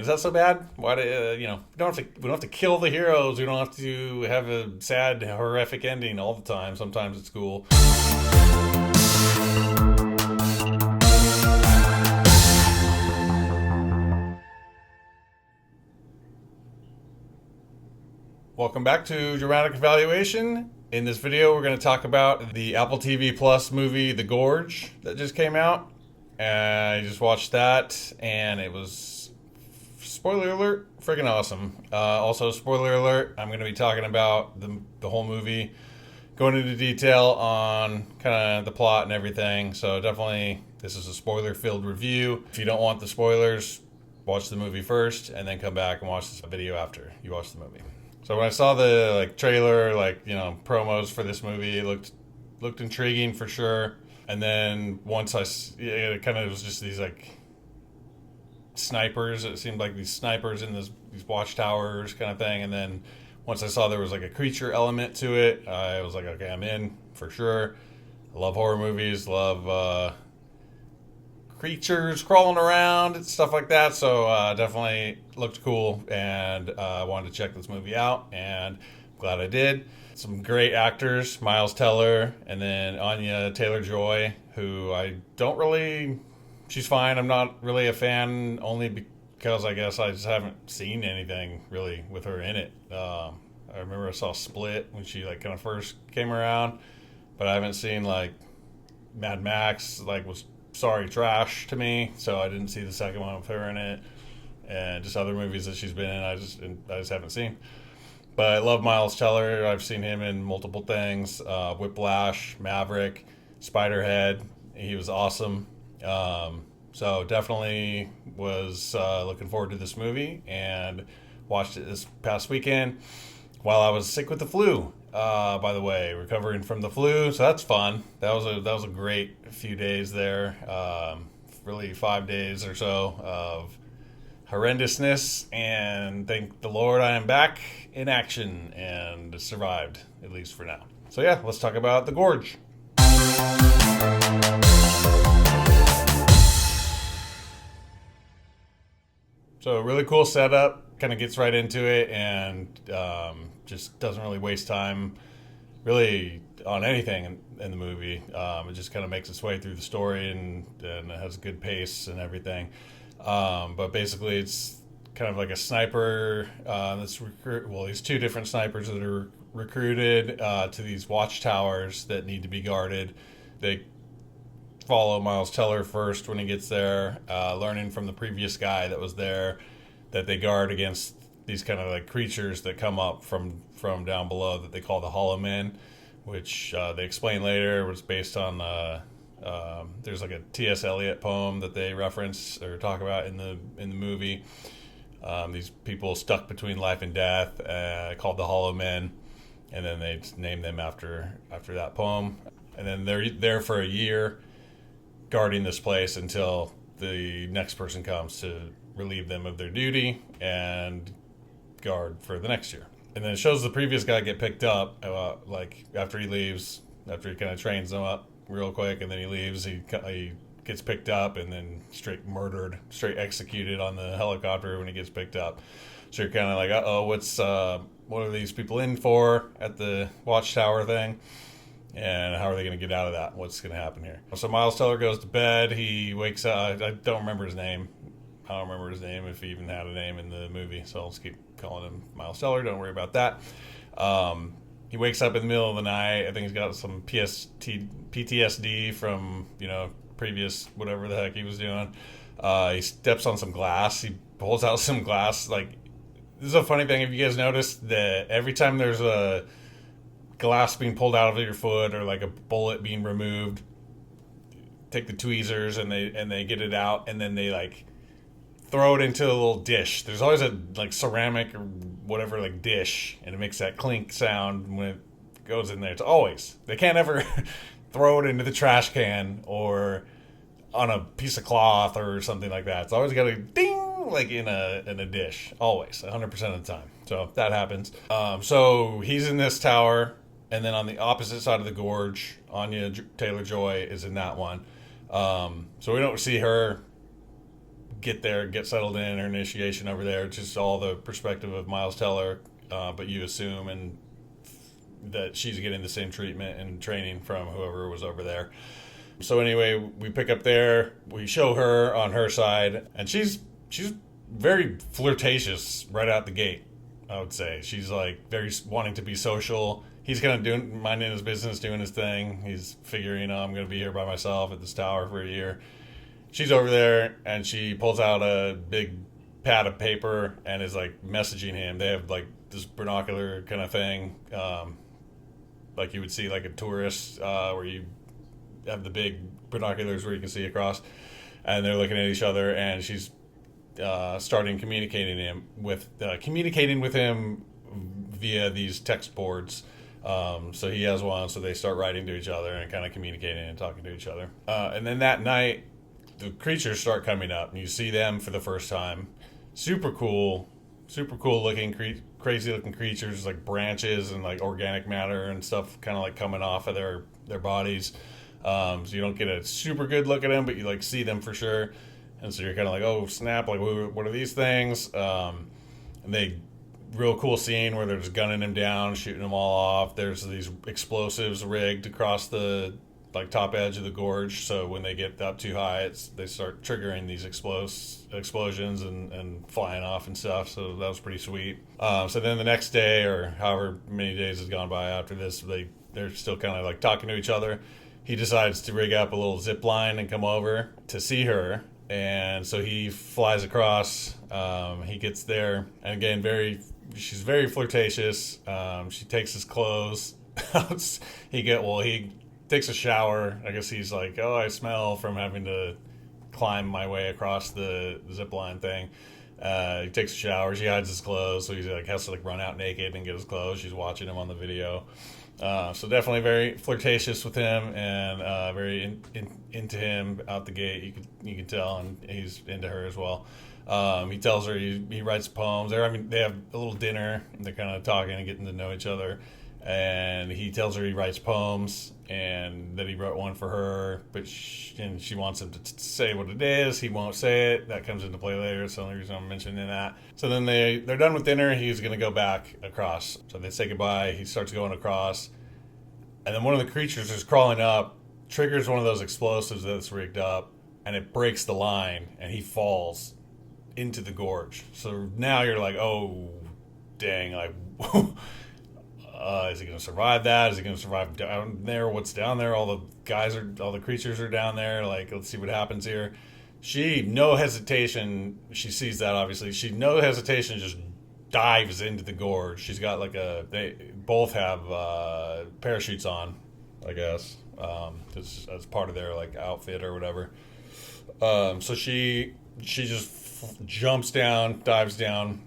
Is that so bad? Why do we don't have to kill the heroes. We don't have to have a sad, horrific ending all the time. Sometimes it's cool. Welcome back to Dramatic Evaluation. In this video, we're going to talk about the Apple TV Plus movie, The Gorge, that just came out. I just watched that, and it was, spoiler alert, freaking awesome. Also, spoiler alert, I'm going to be talking about the whole movie, going into detail on kind of the plot and everything. So definitely, this is a spoiler-filled review. If you don't want the spoilers, watch the movie first, and then come back and watch this video after you watch the movie. So when I saw the trailer, promos for this movie, it looked intriguing for sure. And then once it kind of was just these snipers. It seemed like these snipers in these watchtowers kind of thing. And then once I saw there was a creature element to it, I was like, okay, I'm in for sure. I love horror movies, love creatures crawling around and stuff like that, so definitely looked cool, and I wanted to check this movie out, and glad I did. Some great actors, Miles Teller, and then Anya Taylor-Joy, who she's fine. I'm not really a fan, only because I guess I just haven't seen anything really with her in it. I remember I saw Split when she kind of first came around, but I haven't seen Mad Max, was trash to me, so I didn't see the second one with her in it, and just other movies that she's been in I just haven't seen. But I love Miles Teller. I've seen him in multiple things, Whiplash, Maverick, Spiderhead. He was awesome. So definitely was looking forward to this movie, and watched it this past weekend while I was sick with the flu. By the way, recovering from the flu, so that's fun. That was a great few days there. Really 5 days or so of horrendousness, and thank the Lord I am back in action and survived, at least for now. So yeah, let's talk about The Gorge. So really cool setup, kind of gets right into it, and just doesn't really waste time really on anything in the movie. It just kind of makes its way through the story, and it has a good pace and everything. But basically it's kind of like a sniper these two different snipers that are recruited to these watchtowers that need to be guarded. They follow Miles Teller first when he gets there, learning from the previous guy that was there that they guard against these kind of creatures that come up from down below that they call the Hollow Men, which they explain later was based on there's a T.S. Eliot poem that they reference or talk about in the movie. These people stuck between life and death, called the Hollow Men, and then they named them after that poem. And then they're there for a year guarding this place until the next person comes to relieve them of their duty and guard for the next year. And then it shows the previous guy get picked up after he leaves, after he kind of trains them up real quick, and then he leaves. He gets picked up and then straight executed on the helicopter when he gets picked up. So you're kind of like, uh-oh, what are these people in for at the watchtower thing? And how are they going to get out of that? What's going to happen here? So Miles Teller goes to bed. He wakes up. I don't remember his name. I don't remember his name, if he even had a name in the movie. So I'll just keep calling him Miles Teller. Don't worry about that. He wakes up in the middle of the night. I think he's got some PTSD from, previous whatever the heck he was doing. He steps on some glass. He pulls out some glass. This is a funny thing. If you guys noticed that every time there's a glass being pulled out of your foot or a bullet being removed, take the tweezers and they get it out, and then they throw it into a little dish. There's always a ceramic or whatever dish, and it makes that clink sound when it goes in there. It's always, they can't ever throw it into the trash can or on a piece of cloth or something like that. It's always got a ding in a dish, always 100% of the time. So that happens. So he's in this tower, and then on the opposite side of the gorge, Anya Taylor-Joy is in that one. So we don't see her get there, get settled in, her initiation over there. It's just all the perspective of Miles Teller, but you assume and that she's getting the same treatment and training from whoever was over there. So anyway, we pick up there. We show her on her side, and she's very flirtatious right out the gate. I would say she's like very wanting to be social. He's kind of minding his business, doing his thing. He's figuring, I'm going to be here by myself at this tower for a year. She's over there, and she pulls out a big pad of paper and is like messaging him. They have like this binocular kind of thing, like you would see like a tourist, where you have the big binoculars where you can see across, and they're looking at each other, and she's starting communicating with him via these text boards. So he has one, so they start writing to each other and kind of communicating and talking to each other. And then that night, the creatures start coming up, and you see them for the first time. Super cool looking, crazy looking creatures, like branches and like organic matter and stuff kind of like coming off of their bodies. So you don't get a super good look at them, but you like see them for sure. And so you're kind of like, oh snap, like what are these things? And they real cool scene where they're just gunning him down, shooting them all off. There's these explosives rigged across the like top edge of the gorge, so when they get up too high, they start triggering these explosions and flying off and stuff. So that was pretty sweet. So then the next day, or however many days has gone by after this, they're still kind of like talking to each other. He decides to rig up a little zip line and come over to see her. And so he flies across. He gets there, and again, she's very flirtatious. She takes his clothes. He takes a shower. I guess he's like, oh, I smell from having to climb my way across the zip line thing. He takes a shower. She hides his clothes, so he like has to like run out naked and get his clothes. She's watching him on the video. So definitely very flirtatious with him, and very into him out the gate. You can tell, and he's into her as well. He tells her he writes poems. They have a little dinner, and they're kind of talking and getting to know each other. And he tells her he writes poems, and that he wrote one for her, but she wants him to say what it is. He won't say it. That comes into play later. That's the only reason I'm mentioning that. So then they're done with dinner. He's going to go back across. So they say goodbye. He starts going across, and then one of the creatures is crawling up, triggers one of those explosives that's rigged up, and it breaks the line, and he falls into the gorge. So now you're like, oh, dang, like... is he going to survive that? Is he going to survive down there? What's down there? All the creatures are down there. Like, let's see what happens here. No hesitation. She sees that, obviously. No hesitation, just dives into the gorge. She's got they both have parachutes on, I guess. As part of their like outfit or whatever. So she just jumps down, dives down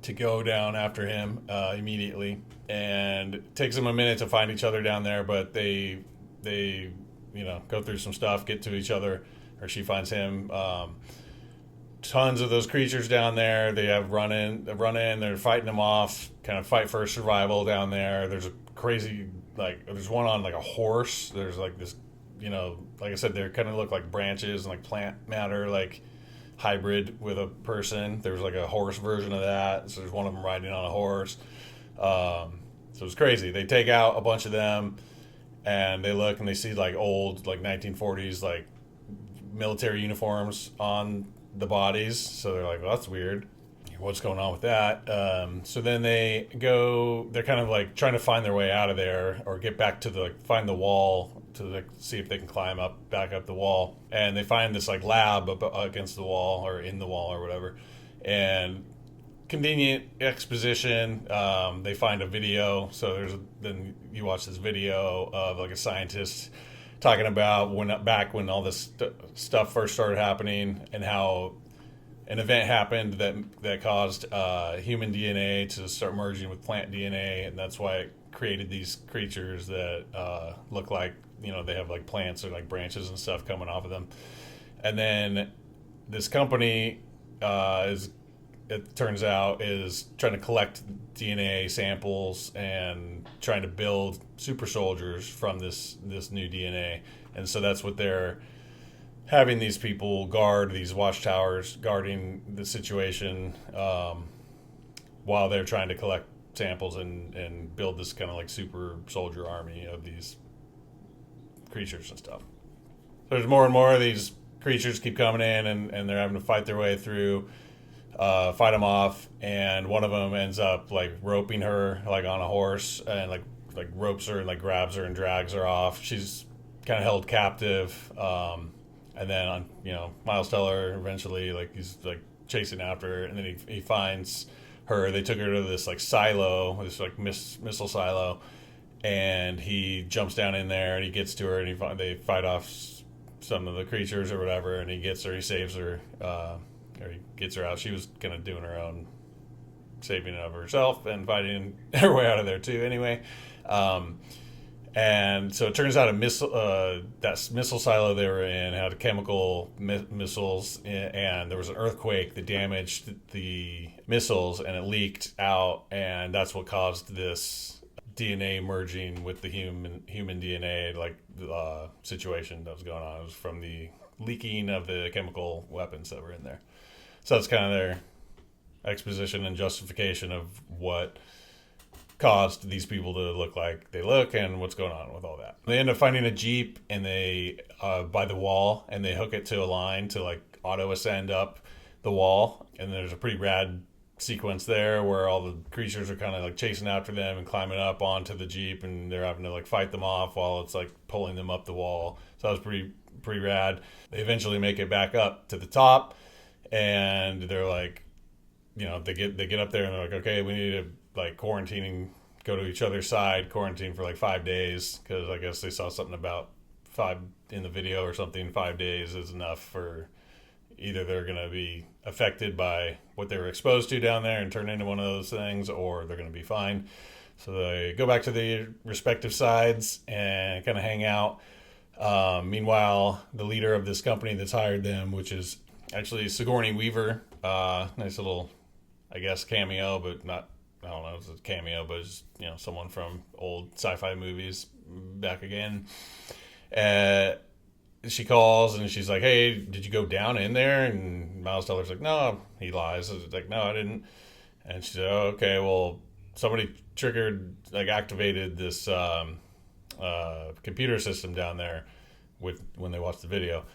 to go down after him immediately. And it takes them a minute to find each other down there, but they go through some stuff, get to each other, or she finds him. Tons of those creatures down there. They have run in, they're fighting them off, kind of fight for survival down there. There's a crazy, there's one on like a horse. There's like this, like I said, they kind of look like branches and like plant matter, like hybrid with a person. There's like a horse version of that. So there's one of them riding on a horse. So it's crazy. They take out a bunch of them, and they look and they see like old, like 1940s, like military uniforms on the bodies. So they're like, well, that's weird. What's going on with that? So then they're kind of like trying to find their way out of there, or get back to find the wall to see if they can climb back up the wall. And they find this like lab against the wall, or in the wall, or whatever. And convenient exposition. They find a video. So then you watch this video of like a scientist talking about when all this stuff first started happening, and how an event happened that caused human DNA to start merging with plant DNA, and that's why it created these creatures that look like, they have like plants or like branches and stuff coming off of them. And then this company it turns out is trying to collect DNA samples and trying to build super soldiers from this new DNA. And so that's what they're having these people guard these watchtowers, guarding the situation while they're trying to collect samples and build this kind of like super soldier army of these creatures and stuff. There's more and more of these creatures keep coming in, and they're having to fight their way through, fight them off, and one of them ends up like roping her like on a horse and like ropes her and like grabs her and drags her off. She's kind of held captive, and then Miles Teller eventually like he's like chasing after her, and then he finds her. They took her to this like silo, this like missile silo, and he jumps down in there and he gets to her, and they fight off some of the creatures or whatever, and he gets her, he saves her, or he gets her out. She was kind of doing her own saving of herself and fighting her way out of there too anyway. And so it turns out that missile silo they were in had chemical missiles, and there was an earthquake that damaged the missiles, and it leaked out, and that's what caused this DNA merging with the human DNA situation that was going on. It was from the leaking of the chemical weapons that were in there. So that's kind of their exposition and justification of what caused these people to look like they look and what's going on with all that. They end up finding a Jeep, and they by the wall, and they hook it to a line to like auto ascend up the wall, and there's a pretty rad sequence there where all the creatures are kind of like chasing after them and climbing up onto the Jeep, and they're having to like fight them off while it's like pulling them up the wall. So that was pretty rad. They eventually make it back up to the top, and they're like, they get up there, and they're like, okay, we need to like go to each other's side, quarantine for like 5 days, because I guess they saw something about 5 in the video or something. 5 days is enough for either they're going to be affected by what they were exposed to down there and turn into one of those things, or they're going to be fine. So they go back to their respective sides and kind of hang out. Meanwhile, the leader of this company that's hired them, which is actually Sigourney Weaver, nice little, I guess, cameo, but not, I don't know if it's a cameo, but it's, someone from old sci-fi movies back again. She calls and she's like, hey, did you go down in there? And Miles Teller's like, no, he lies. It's like, no, I didn't. And she said, oh, okay, well, somebody activated this computer system down there when they watched the video.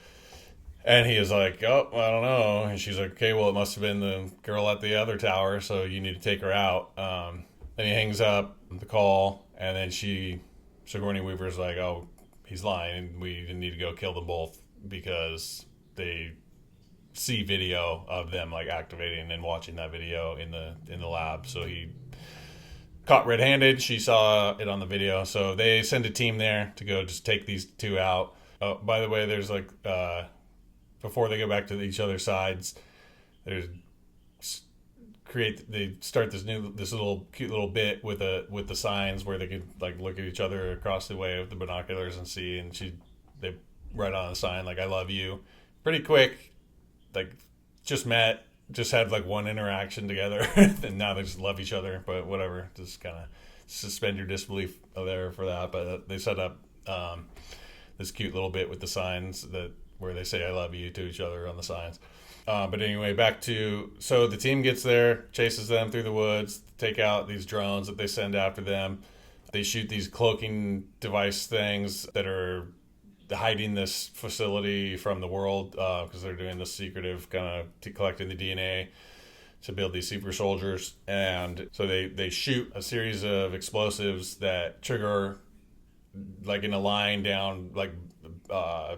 And he is like, oh, I don't know. And she's like, okay, well, it must have been the girl at the other tower, so you need to take her out. Then he hangs up the call, and then Sigourney Weaver's like, oh, he's lying, and we need to go kill them both because they see video of them like activating and watching that video in the lab. So he caught red-handed. She saw it on the video, so they send a team there to go just take these two out. Oh, by the way, there's like before they go back to each other's sides, they start this little cute little bit with the signs where they could like look at each other across the way with the binoculars and see, and they write on the sign like, I love you. Pretty quick, like just had like one interaction together and now they just love each other, but whatever, just kind of suspend your disbelief there for that. But they set up this cute little bit with the signs where they say I love you to each other on the signs. But anyway, so the team gets there, chases them through the woods, take out these drones that they send after them. They shoot these cloaking device things that are hiding this facility from the world because they're doing this secretive kind of collecting the DNA to build these super soldiers. And so they shoot a series of explosives that trigger like in a line down, like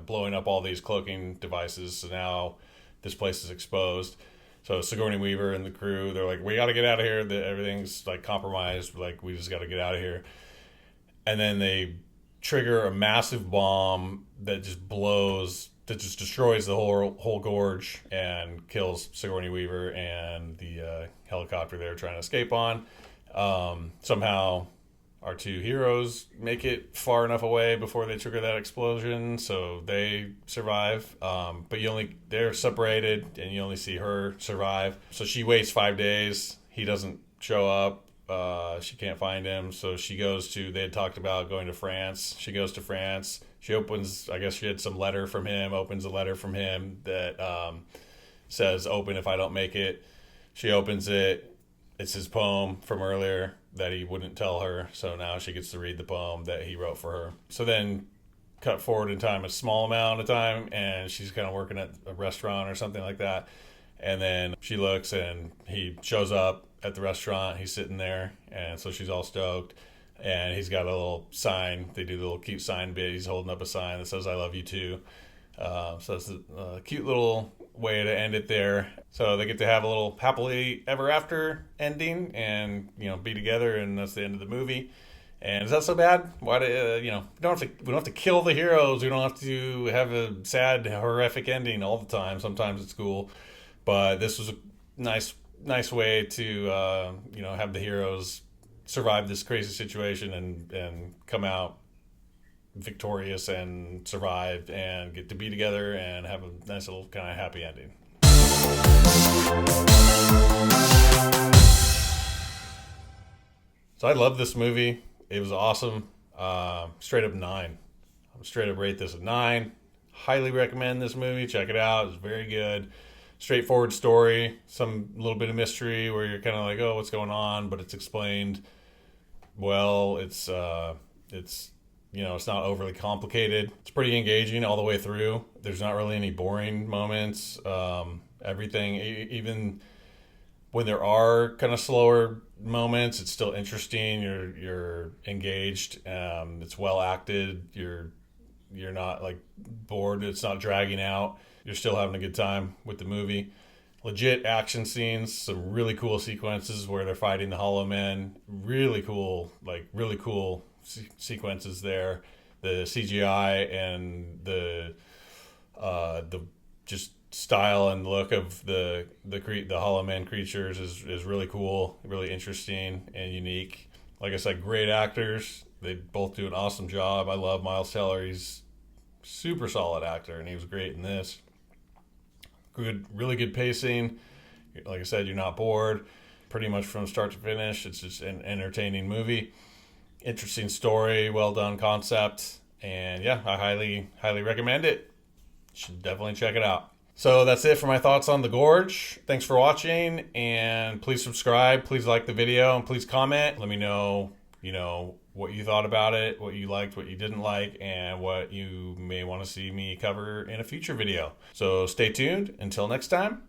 blowing up all these cloaking devices. So now this place is exposed. So Sigourney Weaver and the crew, they're like, we got to get out of here. Everything's like compromised. Like, we just got to get out of here. And then they trigger a massive bomb that just destroys the whole gorge and kills Sigourney Weaver and the helicopter they're trying to escape on. Somehow our two heroes make it far enough away before they trigger that explosion, so they survive. But they're separated, and you only see her survive. So she waits 5 days. He doesn't show up. She can't find him, so they had talked about going to France. She goes to France. She opens, I guess she had some letter from him, opens a letter from him that says, "Open if I don't make it." She opens it. It's his poem from earlier that he wouldn't tell her. So now she gets to read the poem that he wrote for her. So then cut forward in time a small amount of time, and she's kind of working at a restaurant or something like that. And then she looks, and he shows up at the restaurant. He's sitting there, and so she's all stoked. And he's got a little sign. They do the little cute sign bit. He's holding up a sign that says, "I love you too." So it's a cute little way to end it there. So they get to have a little happily ever after ending, and be together, and that's the end of the movie. And is that so bad? Why do we don't have to kill the heroes. We don't have to have a sad, horrific ending all the time. Sometimes it's cool, but this was a nice way to have the heroes survive this crazy situation and come out victorious and survive and get to be together and have a nice little kind of happy ending. So I love this movie. It was awesome. Straight up 9. I'm straight up rate this a 9. Highly recommend this movie. Check it out. It's very good. Straightforward story. Some little bit of mystery where you're kind of like, oh, what's going on? But it's explained well. It's not overly complicated. It's pretty engaging all the way through. There's not really any boring moments. Everything, even when there are kind of slower moments, it's still interesting. You're engaged. It's well acted. You're not like bored. It's not dragging out. You're still having a good time with the movie. Legit action scenes, some really cool sequences where they're fighting the Hollow Men. Really cool sequences there. The CGI and the just style and look of the Hollow Man creatures is really cool, really interesting and unique. Like I said, great actors. They both do an awesome job. I love Miles Teller. He's super solid actor, and he was great in this. Really good pacing. Like I said, you're not bored. Pretty much from start to finish, it's just an entertaining movie. Interesting story, well done concept, and yeah, I highly recommend it. You should definitely check it out. So that's it for my thoughts on The Gorge. Thanks for watching, and please subscribe, please like the video, and please comment. Let me know, what you thought about it, what you liked, what you didn't like, and what you may want to see me cover in a future video. So stay tuned. Until next time,